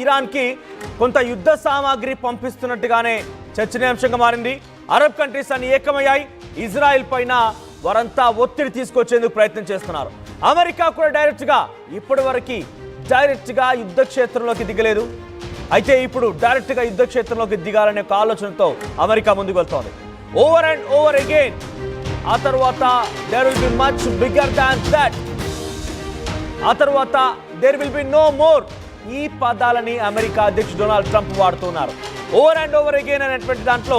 Iran కి కొంత యుద్ధ సామాగ్రి పంపిస్తున్నట్టుగానే చర్చనీయాంశంగా మారింది. అరబ్ కంట్రీస్ అన్ని ఏకమయ్యాయి. ఇజ్రాయెల్ పైన వారంతా ఒత్తిడి తీసుకొచ్చేందుకు ప్రయత్నం చేస్తున్నారు. అమెరికా కూడా డైరెక్ట్గా యుద్ధ క్షేత్రంలోకి దిగలేదు. అయితే ఇప్పుడు డైరెక్ట్గా యుద్ధ క్షేత్రంలోకి దిగాలనే ఒక ఆలోచనతో అమెరికా ముందుకు వెళ్తోంది. Over and over again. ఆ తర్వాత there will be much bigger than that. ఆ తర్వాత there will be no more. ఈ పదాలని అమెరికా అధ్యక్షుడు డొనాల్డ్ ట్రంప్ వాడుతున్నారు. ఓవర్ అండ్ ఓవర్ అగైన్ అనేటువంటి దాంట్లో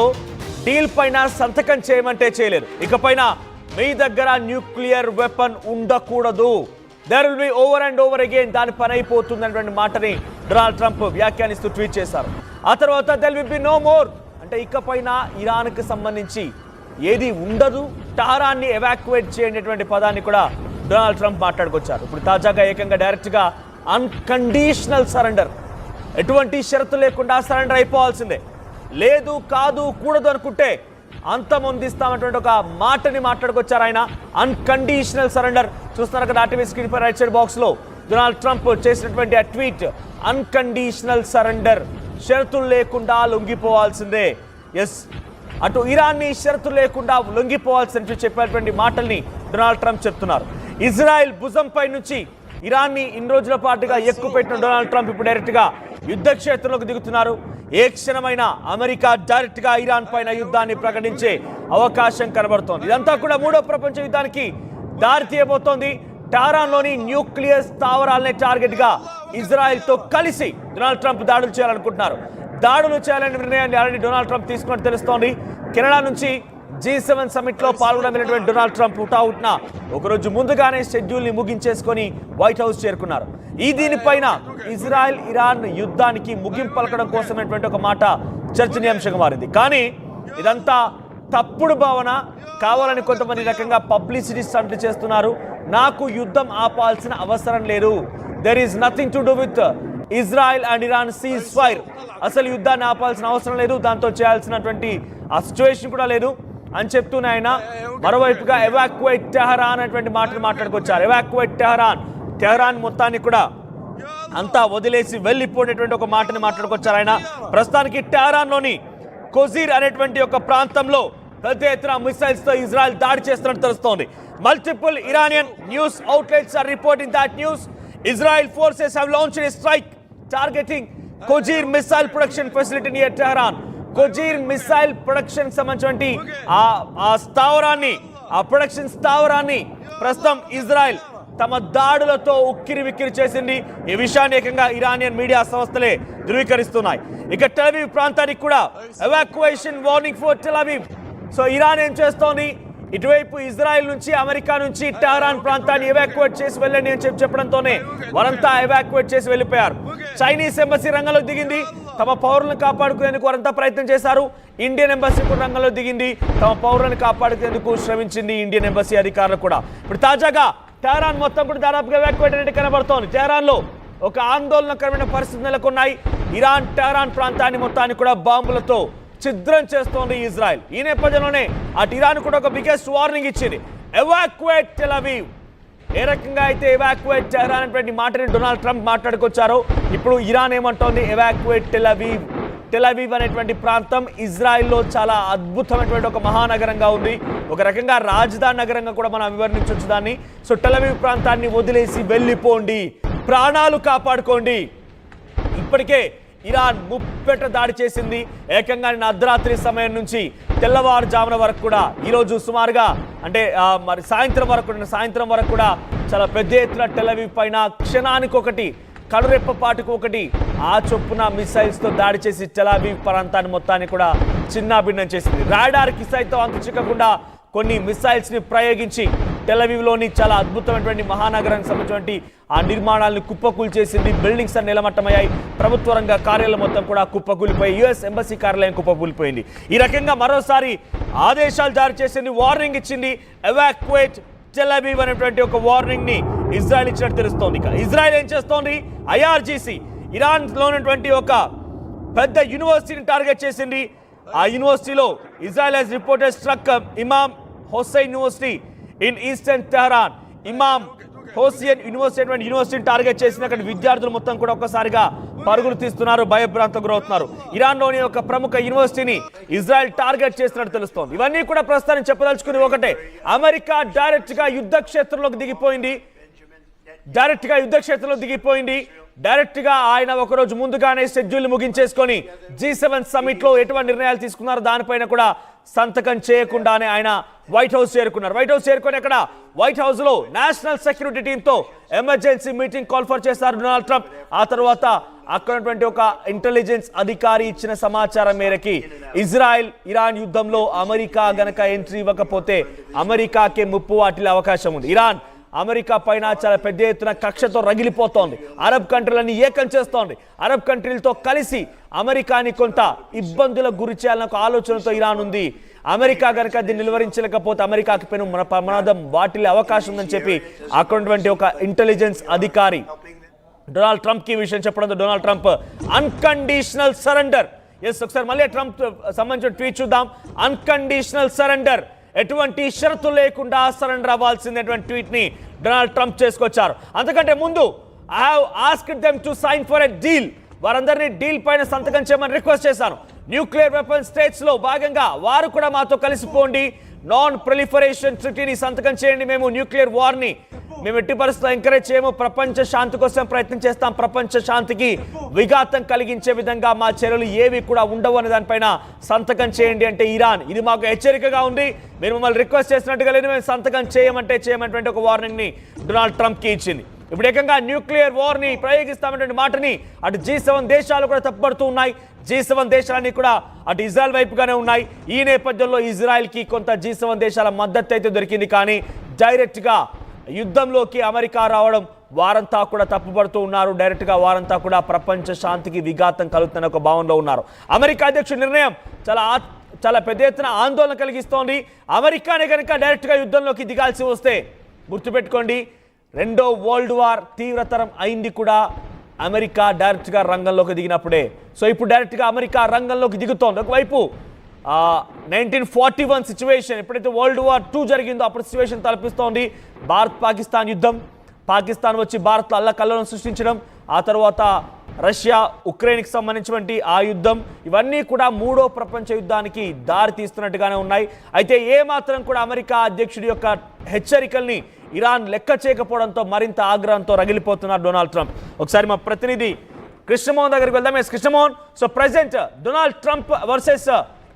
డీల్ పైన సంతకం చేయమంటే చేయలేరు. ఇకపైన మీ దగ్గర న్యూక్లియర్ వెపన్ ఉండకూడదు. There will be over and over again. దాని పని అయిపోతుంది అనేటువంటి మాటని డొనాల్డ్ ట్రంప్ వ్యాఖ్యానిస్తూ ట్వీట్ చేశారు. ఆ తర్వాత there will be no more అంటే ఇకపైన ఇరాన్కి సంబంధించి ఏది ఉండదు, టహరాన్ని ఎవాక్యుయేట్ చేయనటువంటి పదాన్ని కూడా డొనాల్డ్ ట్రంప్ మాట్లాడుకొచ్చారు. ఇప్పుడు తాజాగా ఏకంగా డైరెక్ట్గా అన్కండిషనల్ సరెండర్, ఎటువంటి షరతు లేకుండా సరెండర్ అయిపోవాల్సిందే, లేదు కాదు కూడదు అనుకుంటే అంతమొందిస్తామన్నటువంటి ఒక మాటని మాట్లాడుకొచ్చారు ఆయన. అన్కండిషనల్ సరెండర్ చూస్తున్నారు కదా ఆర్టీవీ స్క్రీన్ పై రైట్ సైడ్ బాక్స్ లో డొనాల్డ్ ట్రంప్ చేసినటువంటి ఆ ట్వీట్. అన్కండిషనల్ సరెండర్, షరతులు లేకుండా లొంగిపోవాల్సిందే. ఎస్, అటు ఇరాన్ని షరతులు లేకుండా లొంగిపోవాల్సింది చెప్పేటువంటి మాటల్ని డొనాల్డ్ ట్రంప్ చెప్తున్నారు. ఇజ్రాయెల్ భుజంపై నుంచి ఇరాన్ని ఇన్ని రోజుల పాటుగా ఎక్కుపెట్టిన డొనాల్డ్ ట్రంప్ ఇప్పుడు డైరెక్ట్గా యుద్ధ క్షేత్రంలోకి దిగుతున్నారు. ఏ క్షణమైన అమెరికా డైరెక్ట్గా ఇరాన్ పైన యుద్ధాన్ని ప్రకటించే అవకాశం కనబడుతోంది. ఇదంతా కూడా మూడో ప్రపంచ యుద్ధానికి దారి తీయబోతోంది. టెహరాన్లోని న్యూక్లియర్ స్థావరాలనే టార్గెట్గా ఇజ్రాయెల్తో కలిసి డొనాల్డ్ ట్రంప్ దాడులు చేయాలనుకుంటున్నారు. దాడులు చేయాలనే నిర్ణయాన్ని ఆల్రెడీ డొనాల్డ్ ట్రంప్ తీసుకున్నట్టు తెలుస్తోంది. కెనడా నుంచి G7 సమిట్లో పాల్గొనబడినటువంటి డొనాల్డ్ ట్రంప్ హుటాహుటిన ఒకరోజు ముందుగానే షెడ్యూల్ని ముగించేసుకొని వైట్ హౌస్ చేరుకున్నారు. దీనిపైన ఇజ్రాయెల్ ఇరాన్ యుద్ధానికి ముగింపు పలకడం కోసమైనటువంటి ఒక మాట చర్చనీయాంశంగా మారింది. కానీ ఇదంతా తప్పుడు భావన, కావాలని కొంతమంది రకంగా పబ్లిసిటీ స్టంట్ చేస్తున్నారు. నాకు యుద్ధం ఆపాల్సిన అవసరం లేదు. There is nothing to do with Israel and Iran cease fire. అసలు యుద్ధాన్ని ఆపాల్సిన అవసరం లేదు, దాంతో చేయాల్సినటువంటి ఆ సిచ్యువేషన్ కూడా లేదు అని చెప్తూనే ఆయన మరోవైపుగా ఎవాక్యుయేట్ టెహరాన్ అనేటువంటి మాటలు మాట్లాడుకొచ్చారు. ఎవాక్యుయేట్ టెహరాన్ మొత్తాన్ని కూడా అంతా వదిలేసి వెళ్ళిపోయినటువంటి ఒక మాటని మాట్లాడుకొచ్చారు ఆయన. ప్రస్తుతానికి టెహరాన్లోని కొజీర్ అనేటువంటి ఒక ప్రాంతంలో పెద్ద ఎత్తున మిసైల్స్ తో ఇజ్రాయెల్ దాడి చేస్తున్నట్టు తెలుస్తోంది. Multiple Iranian news outlets are reporting that news. Israel forces have launched a strike targeting Qojir missile production facility near Tehran. Qojir missile production సంబంధించి ఆ స్థావరాన్ని, ఆ ప్రొడక్షన్ స్థావరాన్ని ప్రస్తుతం ఇజ్రాయెల్ తమ దాడులతో ఉక్కిరి విక్కిరి చేసింది. ఈ విషయాన్ని ఏకంగా ఇరానియన్ మీడియా సంస్థలే ధృవీకరిస్తున్నాయి. ఇక టెల్ ప్రాంతానికి కూడా evacuation warning for Tel Aviv. So Iran ఏం చేస్తోంది, ఇటువైపు ఇజ్రాయెల్ నుంచి అమెరికా నుంచి టెహరాన్ ప్రాంతాన్ని ఎవాక్యుయేట్ చేసి వెళ్ళండి అని చెప్పడంతోనే వారంతా ఎవాక్యుయేట్ చేసి వెళ్ళిపోయారు. చైనీస్ ఎంబసీ రంగంలోకి దిగింది. తమ పౌరులను కాపాడుకునేందుకు వారంతా ప్రయత్నం చేశారు. ఇండియన్ ఎంబసీ కూడా రంగంలో దిగింది. తమ పౌరులను కాపాడుకునేందుకు శ్రమించింది ఇండియన్ ఎంబసీ అధికారులు కూడా. ఇప్పుడు తాజాగా టెహరాన్ మొత్తం కూడా దాదాపుగా ఎవాక్యుయేట్ అనేది కనబడుతోంది. టెహరాన్లో ఒక ఆందోళనకరమైన పరిస్థితులు నెలకొన్నాయి. ఇరాన్ టెహరాన్ ప్రాంతాన్ని మొత్తాన్ని కూడా బాంబులతో ఛిద్రం చేస్తోంది ఇజ్రాయెల్. ఈ నేపథ్యంలోనే అటు ఇరాన్ కూడా ఒక బిగ్గెస్ట్ వార్నింగ్ ఇచ్చింది, ఎవాక్యుయేట్ టెల్ అవీవ్. ఏ రకంగా అయితే ఎవాక్యుయేట్ టెహరాన్ అనేటువంటి మాటని డొనాల్డ్ ట్రంప్ మాట్లాడుకొచ్చారో ఇప్పుడు ఇరాన్ ఏమంటోంది, evacuate Tel Aviv. Tel Aviv అనేటువంటి ప్రాంతం ఇజ్రాయెల్లో చాలా అద్భుతమైనటువంటి ఒక మహానగరంగా ఉంది. ఒక రకంగా రాజధాని నగరంగా కూడా మనం వివరించవచ్చు దాన్ని. సో టెల్ అవీవ్ ప్రాంతాన్ని వదిలేసి వెళ్ళిపోండి, ప్రాణాలు కాపాడుకోండి. ఇప్పటికే ఇరాన్ ముప్పెట దాడి చేసింది. ఏకంగా నిన్న అర్ధరాత్రి సమయం నుంచి తెల్లవారుజామున వరకు కూడా ఈరోజు సుమారుగా అంటే మరి సాయంత్రం వరకు కూడా చాలా పెద్ద ఎత్తున టెల్ అవీవ్ పైన క్షణానికి ఒకటి, కడురెప్పపాటుకు ఒకటి ఆ చొప్పున మిసైల్స్తో దాడి చేసి టెల్ అవీవ్ ప్రాంతాన్ని మొత్తాన్ని కూడా చిన్నాభిన్నం చేసింది. రాడార్కి సైతం అంతు చిక్కకుండా కొన్ని మిసైల్స్ని ప్రయోగించి టెల్ అవీవ్లోని చాలా అద్భుతమైనటువంటి మహానగరానికి సంబంధించినటువంటి ఆ నిర్మాణాలను కుప్పకూల్చేసింది. బిల్డింగ్స్ అన్ని నిలమట్టమయ్యాయి. ప్రభుత్వ రంగ కార్యాలయం మొత్తం కూడా కుప్పకూలిపోయి, యుఎస్ ఎంబసీ కార్యాలయం కుప్పకూలిపోయింది. ఈ రకంగా మరోసారి ఆదేశాలు జారీ చేసింది, వార్నింగ్ ఇచ్చింది. ఎవాక్యుయేట్ టెల్ అవీవ్ అనేటువంటి ఒక వార్నింగ్ ని ఇజ్రాయెల్ ఇచ్చినట్టు తెలుస్తోంది. ఇక ఇజ్రాయెల్ ఏం చేస్తోంది, IRGC ఇరాన్లో ఉన్నటువంటి ఒక పెద్ద యూనివర్సిటీని టార్గెట్ చేసింది. ఆ యూనివర్సిటీలో Israel has reported struck Imam Hussein university in eastern Tehran. Imam Hosein university target చేసిన అక్కడ విద్యార్థులు మొత్తం కూడా ఒక్కసారిగా పరుగులు తీస్తున్నారు, భయభ్రాంతకు గురవుతున్నారు. ఇరాన్లోని ఒక ప్రముఖ యూనివర్సిటీని ఇజ్రాయెల్ టార్గెట్ చేసినట్టు తెలుస్తోంది. ఇవన్నీ కూడా ప్రస్తుతానికి చెప్పదలుచుకుని ఒకటే, అమెరికా డైరెక్ట్ గా యుద్ధ క్షేత్రంలోకి దిగిపోయింది. డైరెక్ట్ గా ఆయన ఒకరోజు ముందుగానే షెడ్యూల్ ముగించేసుకొని G7 సమిట్ లో ఎటువంటి నిర్ణయాలు తీసుకున్నారో దానిపైన కూడా సంతకం చేయకుండానే ఆయన వైట్ హౌస్ చేరుకున్నారు. వైట్ హౌస్ చేరుకొని అక్కడ వైట్ హౌస్ లో నేషనల్ సెక్యూరిటీ టీమ్ తో ఎమర్జెన్సీ మీటింగ్ కాల్ఫర్ చేశారు డొనాల్డ్ ట్రంప్. ఆ తర్వాత అక్కడటువంటి ఒక ఇంటెలిజెన్స్ అధికారి ఇచ్చిన సమాచారం మేరకి ఇజ్రాయెల్ ఇరాన్ యుద్ధంలో అమెరికా గనక ఎంట్రీ ఇవ్వకపోతే అమెరికాకే ముప్పు వాటిల్లే అవకాశం ఉంది. ఇరాన్ అమెరికా పైన చాలా పెద్ద ఎత్తున కక్షతో రగిలిపోతోంది. అరబ్ కంట్రీలని ఏకం చేస్తోంది. అరబ్ కంట్రీలతో కలిసి అమెరికాని కొంత ఇబ్బందులకు గురి చేయాలన్న ఒక ఆలోచనతో ఇరాన్ ఉంది. అమెరికా కనుక దీన్ని నిలువరించలేకపోతే అమెరికాకి పెను ప్రమాదం వాటిల్లే అవకాశం ఉందని చెప్పి అక్కడున్నటువంటి ఒక ఇంటెలిజెన్స్ అధికారి డొనాల్డ్ ట్రంప్ కి విషయం చెప్పడంతో డొనాల్డ్ ట్రంప్ అన్కండిషనల్ సరెండర్, ఒకసారి మళ్ళీ ట్రంప్ సంబంధించిన ట్వీట్ చూద్దాం. అన్కండిషనల్ సరెండర్, ఎటువంటి షరతు లేకుండా సరెండర్ అవ్వాల్సినటువంటి ట్వీట్ ని డొనాల్డ్ ట్రంప్ చేసుకొచ్చారు. అంతకంటే ముందు I have asked them to sign for a deal, వారందరినీ డీల్ పైన సంతకం చేయమని రిక్వెస్ట్ చేశాను. న్యూక్లియర్ వెపన్ స్టేట్స్ లో భాగంగా వారు కూడా మాతో కలిసిపోండి, నాన్ ప్రొలిఫరేషన్ ట్రీటీని సంతకం చేయండి. మేము న్యూక్లియర్ వార్ ని మేము ఎట్టి పరిస్థితుల్లో ఎంకరేజ్ చేయము, ప్రపంచ శాంతి కోసం ప్రయత్నం చేస్తాం, ప్రపంచ శాంతికి విఘాతం కలిగించే విధంగా మా చర్యలు ఏవి కూడా ఉండవు అనే దానిపైన సంతకం చేయండి అంటే ఇరాన్ ఇది మాకు హెచ్చరికగా ఉంది, మీరు మమ్మల్ని రిక్వెస్ట్ చేసినట్టుగా లేదు, మేము సంతకం చేయమంటే ఒక వార్నింగ్ ని డొనాల్డ్ ట్రంప్ కి ఇచ్చింది. ఇప్పుడు ఏకంగా న్యూక్లియర్ వార్ ని ప్రయోగిస్తామనే మాటని అటు G7 దేశాలు కూడా తప్పుపడుతూ ఉన్నాయి. G7 దేశాలన్నీ కూడా అటు ఇజ్రాయెల్ వైపుగానే ఉన్నాయి. ఈ నేపథ్యంలో ఇజ్రాయెల్ కి కొంత G7 దేశాల మద్దతు అయితే దొరికింది. కానీ డైరెక్ట్ గా యుద్ధంలోకి అమెరికా రావడం వారంతా కూడా తప్పుపడుతూ ఉన్నారు. డైరెక్ట్ గా వారంతా కూడా ప్రపంచ శాంతికి విఘాతం కలుగుతున్న ఒక భావనలో ఉన్నారు. అమెరికా అధ్యక్షుడి నిర్ణయం చాలా పెద్ద ఎత్తున ఆందోళన కలిగిస్తోంది. అమెరికానే కనుక డైరెక్ట్ గా యుద్ధంలోకి దిగాల్సి వస్తే గుర్తుపెట్టుకోండి, రెండో వరల్డ్ వార్ తీవ్రతరం అయింది కూడా అమెరికా డైరెక్ట్ గా రంగంలోకి దిగినప్పుడే. సో ఇప్పుడు డైరెక్ట్ గా అమెరికా రంగంలోకి దిగుతోంది. ఒకవైపు 1941 సిచ్యువేషన్, ఎప్పుడైతే వరల్డ్ వార్ 2 జరిగిందో అప్పుడు సిచ్యువేషన్ తలపిస్తోంది. భారత్ పాకిస్తాన్ యుద్ధం, పాకిస్తాన్ వచ్చి భారత్లో అల్లకల్లోలం సృష్టించడం, ఆ తర్వాత రష్యా ఉక్రెయిన్కి సంబంధించినటువంటి ఆ యుద్ధం, ఇవన్నీ కూడా మూడో ప్రపంచ యుద్ధానికి దారి తీస్తున్నట్టుగానే ఉన్నాయి. అయితే ఏ మాత్రం కూడా అమెరికా అధ్యక్షుడి యొక్క హెచ్చరికల్ని ఇరాన్ లెక్క చేయకపోవడంతో మరింత ఆగ్రహంతో రగిలిపోతున్నారు డొనాల్డ్ ట్రంప్. ఒకసారి మా ప్రతినిధి కృష్ణమోహన్ దగ్గరికి వెళ్దాం. Krishnamohan, so present Donald Trump versus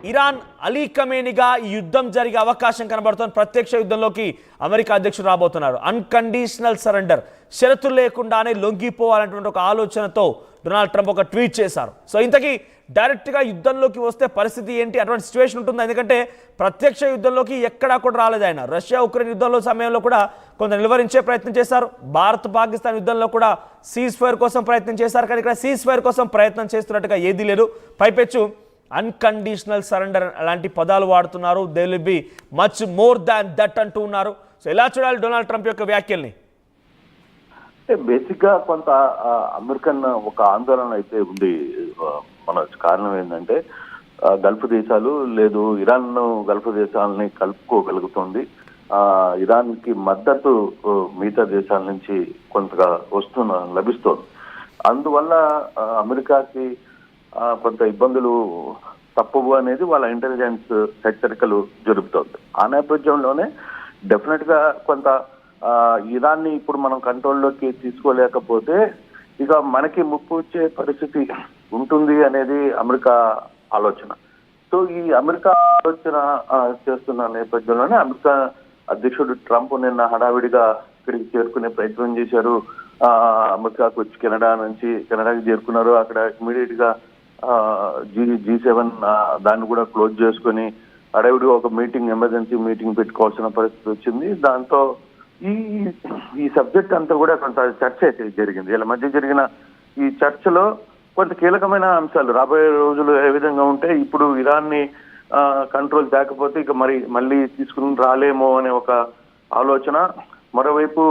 Iran Ali ఖమేనీగా ఈ యుద్ధం జరిగే అవకాశం కనబడుతోంది. ప్రత్యక్ష యుద్ధంలోకి అమెరికా అధ్యక్షుడు రాబోతున్నారు. అన్కండిషనల్ సరెండర్, షరతులు లేకుండానే లొంగిపోవాలనేటువంటి ఒక ఆలోచనతో డొనాల్డ్ ట్రంప్ ఒక ట్వీట్ చేశారు. సో ఇంతకీ డైరెక్ట్గా యుద్ధంలోకి వస్తే పరిస్థితి ఏంటి, అటువంటి సిచ్యువేషన్ ఉంటుంది? ఎందుకంటే ప్రత్యక్ష యుద్ధంలోకి ఎక్కడా కూడా రాలేదు ఆయన. రష్యా ఉక్రెయిన్ యుద్ధంలో సమయంలో కూడా కొంత నిలువరించే ప్రయత్నం చేశారు. భారత్ పాకిస్తాన్ యుద్ధంలో కూడా సీజ్ ఫైర్ కోసం ప్రయత్నం చేశారు. కానీ ఇక్కడ సీజ్ ఫైర్ కోసం ప్రయత్నం చేస్తున్నట్టుగా ఏదీ లేదు. పైపెచ్చు అన్కండిషనల్ సరెండర్ అలాంటి పదాలు వాడుతున్నారు. They will be much more than that అంటూ ఉన్నారు. సో ఎలా చూడాలి డొనాల్డ్ ట్రంప్ యొక్క వ్యాఖ్యల్ని? బేసిక్ గా కొంత అమెరికన్ ఒక ఆందోళన అయితే ఉంది. మన కారణం ఏంటంటే గల్ఫ్ దేశాలు లేదు, ఇరాన్ గల్ఫ్ దేశాలని కలుపుకోగలుగుతుంది. ఇరాన్ కి మద్దతు మిగతా దేశాల నుంచి కొంతగా లభిస్తోంది. అందువల్ల అమెరికాకి కొంత ఇబ్బందులు తప్పవు అనేది వాళ్ళ ఇంటెలిజెన్స్ హెచ్చరికలు జరుపుతోంది. ఆ నేపథ్యంలోనే డెఫినెట్ గా కొంత ఇరాన్ని ఇప్పుడు మనం కంట్రోల్లోకి తీసుకోలేకపోతే ఇక మనకి ముప్పు వచ్చే పరిస్థితి ఉంటుంది అనేది అమెరికా ఆలోచన. సో ఈ అమెరికా ఆలోచన చేస్తున్న నేపథ్యంలోనే అమెరికా అధ్యక్షుడు ట్రంప్ నిన్న హడావిడిగా ఇక్కడికి చేరుకునే ప్రయత్నం చేశారు. అమెరికాకు వచ్చి కెనడాకి చేరుకున్నారు. అక్కడ ఇమీడియట్ గా G7 దాన్ని కూడా క్లోజ్ చేసుకుని హడావిడిగా ఒక ఎమర్జెన్సీ మీటింగ్ పెట్టుకోవాల్సిన పరిస్థితి వచ్చింది. దాంతో ఈ సబ్జెక్ట్ అంతా కూడా కొంత చర్చ అయితే జరిగింది. వీళ్ళ మధ్య జరిగిన ఈ చర్చలో కొంత కీలకమైన అంశాలు రాబోయే రోజులు ఏ విధంగా ఉంటే, ఇప్పుడు ఇరాన్ని కంట్రోల్ తేకపోతే ఇక మళ్ళీ తీసుకుని రాలేమో అనే ఒక ఆలోచన, మరోవైపు